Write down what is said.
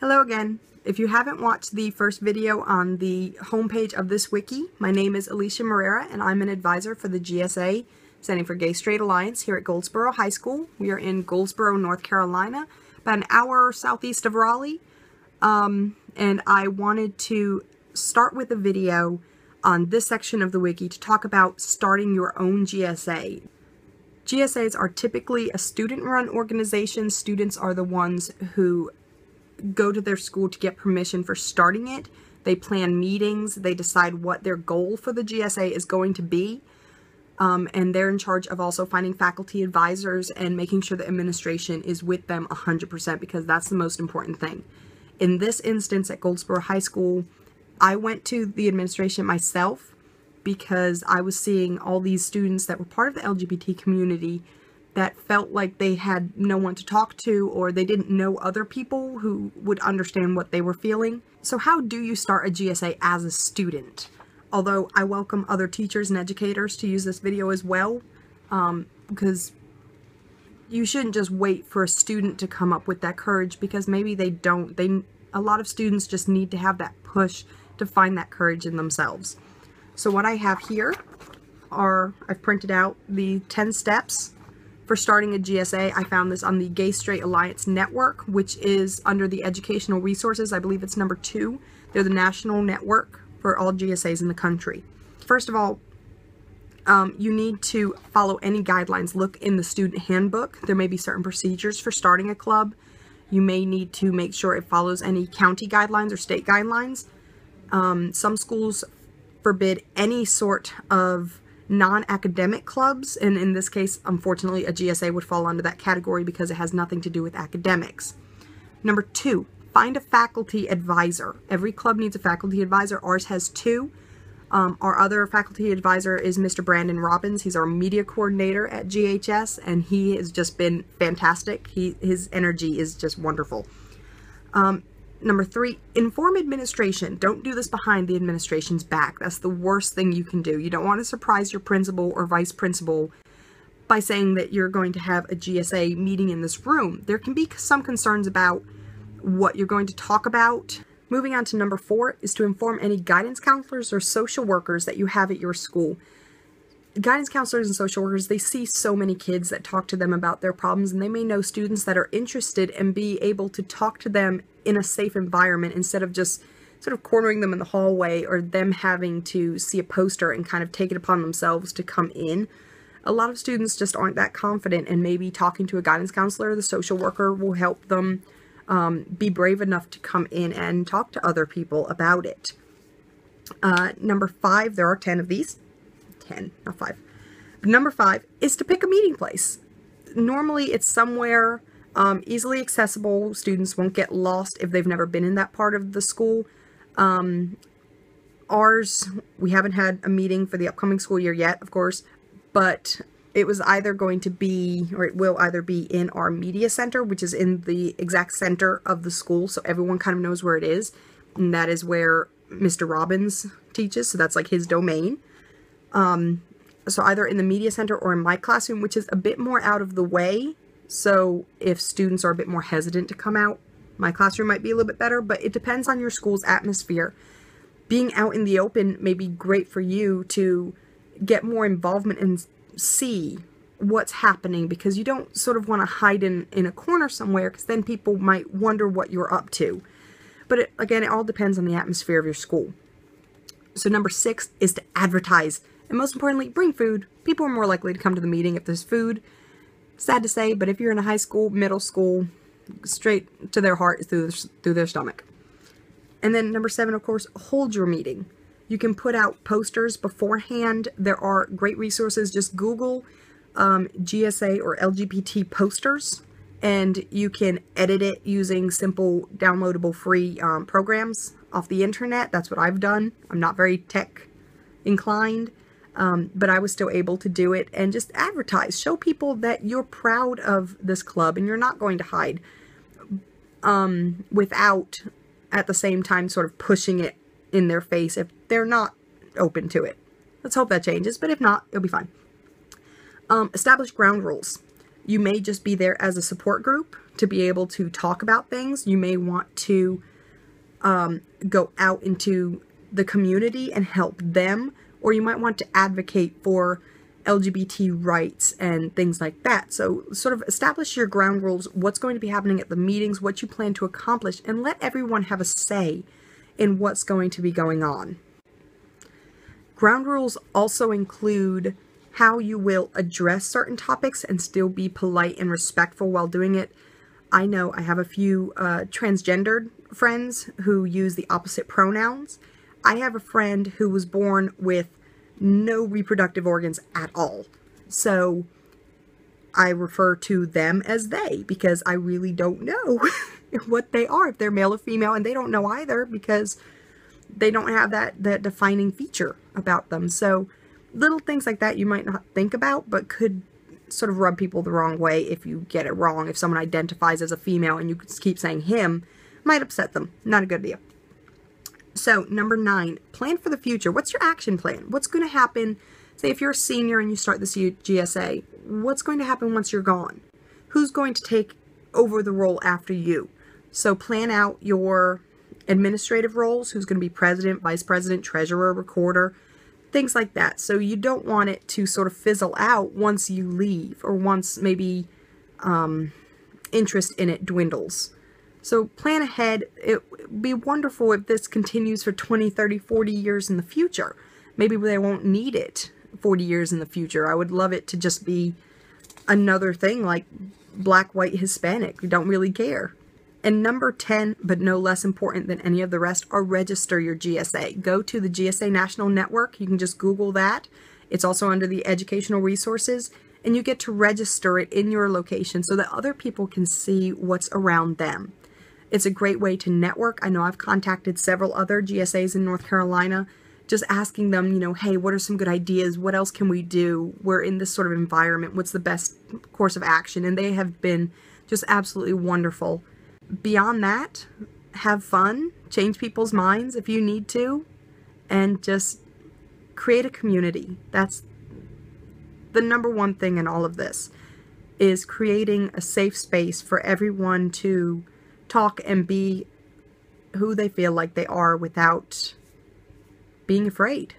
Hello again. If you haven't watched the first video on the homepage of this wiki, my name is Alicia Morera and I'm an advisor for the GSA, standing for Gay Straight Alliance, here at Goldsboro High School. We are in Goldsboro, North Carolina, about an hour southeast of Raleigh. And I wanted to start with a video on this section of the wiki to talk about starting your own GSA. GSAs are typically a student-run organization. Students are the ones who go to their school to get permission for starting it. They plan meetings, they decide what their goal for the GSA is going to be, and they're in charge of also finding faculty advisors and making sure the administration is with them 100%, because that's the most important thing. In this instance at Goldsboro High School, I went to the administration myself because I was seeing all these students that were part of the LGBT community that felt like they had no one to talk to, or they didn't know other people who would understand what they were feeling. So how do you start a GSA as a student? Although I welcome other teachers and educators to use this video as well, because you shouldn't just wait for a student to come up with that courage, because maybe they don't. A lot of students just need to have that push to find that courage in themselves. So what I have here are, I've printed out the 10 steps for starting a GSA. I found this on the Gay Straight Alliance Network, which is under the educational resources. I believe it's number 2. They're the national network for all GSAs in the country. First of all, you need to follow any guidelines. Look in the student handbook. There may be certain procedures for starting a club. You may need to make sure it follows any county guidelines or state guidelines. Some schools forbid any sort of non-academic clubs, and in this case, unfortunately, a GSA would fall under that category because it has nothing to do with academics. Number 2, find a faculty advisor. Every club needs a faculty advisor. Ours has 2. Our other faculty advisor is Mr. Brandon Robbins. He's our media coordinator at GHS, and he has just been fantastic. His energy is just wonderful. Number 3, inform administration. Don't do this behind the administration's back. That's the worst thing you can do. You don't want to surprise your principal or vice principal by saying that you're going to have a GSA meeting in this room. There can be some concerns about what you're going to talk about. Moving on to number 4 is to inform any guidance counselors or social workers that you have at your school. Guidance counselors and social workers, they see so many kids that talk to them about their problems, and they may know students that are interested and be able to talk to them in a safe environment instead of just sort of cornering them in the hallway or them having to see a poster and kind of take it upon themselves to come in. A lot of students just aren't that confident, and maybe talking to a guidance counselor or the social worker will help them be brave enough to come in and talk to other people about it. Number 5, there are 10 of these. 10, not 5. Number 5 is to pick a meeting place. Normally it's somewhere easily accessible. Students won't get lost if they've never been in that part of the school. Ours, we haven't had a meeting for the upcoming school year yet, of course, but it was either going to be, or it will either be in our media center, which is in the exact center of the school, so everyone kind of knows where it is, and that is where Mr. Robbins teaches, so that's like his domain. So either in the media center or in my classroom, which is a bit more out of the way. So if students are a bit more hesitant to come out, my classroom might be a little bit better, but it depends on your school's atmosphere. Being out in the open may be great for you to get more involvement and see what's happening, because you don't sort of want to hide in a corner somewhere, because then people might wonder what you're up to. But again, it all depends on the atmosphere of your school. So number 6 is to advertise. And most importantly, bring food. People are more likely to come to the meeting if there's food. Sad to say, but if you're in a high school, middle school, straight to their heart is through their stomach. And then number 7, of course, hold your meeting. You can put out posters beforehand. There are great resources. Just Google GSA or LGBT posters, and you can edit it using simple downloadable free programs off the internet. That's what I've done. I'm not very tech inclined, but I was still able to do it and just advertise. Show people that you're proud of this club and you're not going to hide, without at the same time sort of pushing it in their face if they're not open to it. Let's hope that changes, but if not, it'll be fine. Establish ground rules. You may just be there as a support group to be able to talk about things. You may want to go out into the community and help them, or you might want to advocate for LGBT rights and things like that. So sort of establish your ground rules, what's going to be happening at the meetings, what you plan to accomplish, and let everyone have a say in what's going to be going on. Ground rules also include how you will address certain topics and still be polite and respectful while doing it. I know I have a few transgendered friends who use the opposite pronouns. I have a friend who was born with no reproductive organs at all. So I refer to them as they, because I really don't know what they are, if they're male or female, and they don't know either because they don't have that defining feature about them. So little things like that you might not think about, but could sort of rub people the wrong way if you get it wrong. If someone identifies as a female and you keep saying him, might upset them. Not a good idea. So number 9, plan for the future. What's your action plan? What's going to happen? Say if you're a senior and you start this GSA, what's going to happen once you're gone? Who's going to take over the role after you? So plan out your administrative roles. Who's going to be president, vice president, treasurer, recorder, things like that. So you don't want it to sort of fizzle out once you leave, or once maybe interest in it dwindles. So plan ahead. It would be wonderful if this continues for 20, 30, 40 years in the future. Maybe they won't need it 40 years in the future. I would love it to just be another thing like black, white, Hispanic. We don't really care. And number 10, but no less important than any of the rest, are register your GSA. Go to the GSA National Network. You can just Google that. It's also under the educational resources, and you get to register it in your location so that other people can see what's around them. It's a great way to network. I know I've contacted several other GSAs in North Carolina, just asking them, you know, hey, what are some good ideas? What else can we do? We're in this sort of environment. What's the best course of action? And they have been just absolutely wonderful. Beyond that, have fun, change people's minds if you need to, and just create a community. That's the number one thing in all of this, is creating a safe space for everyone to talk and be who they feel like they are without being afraid.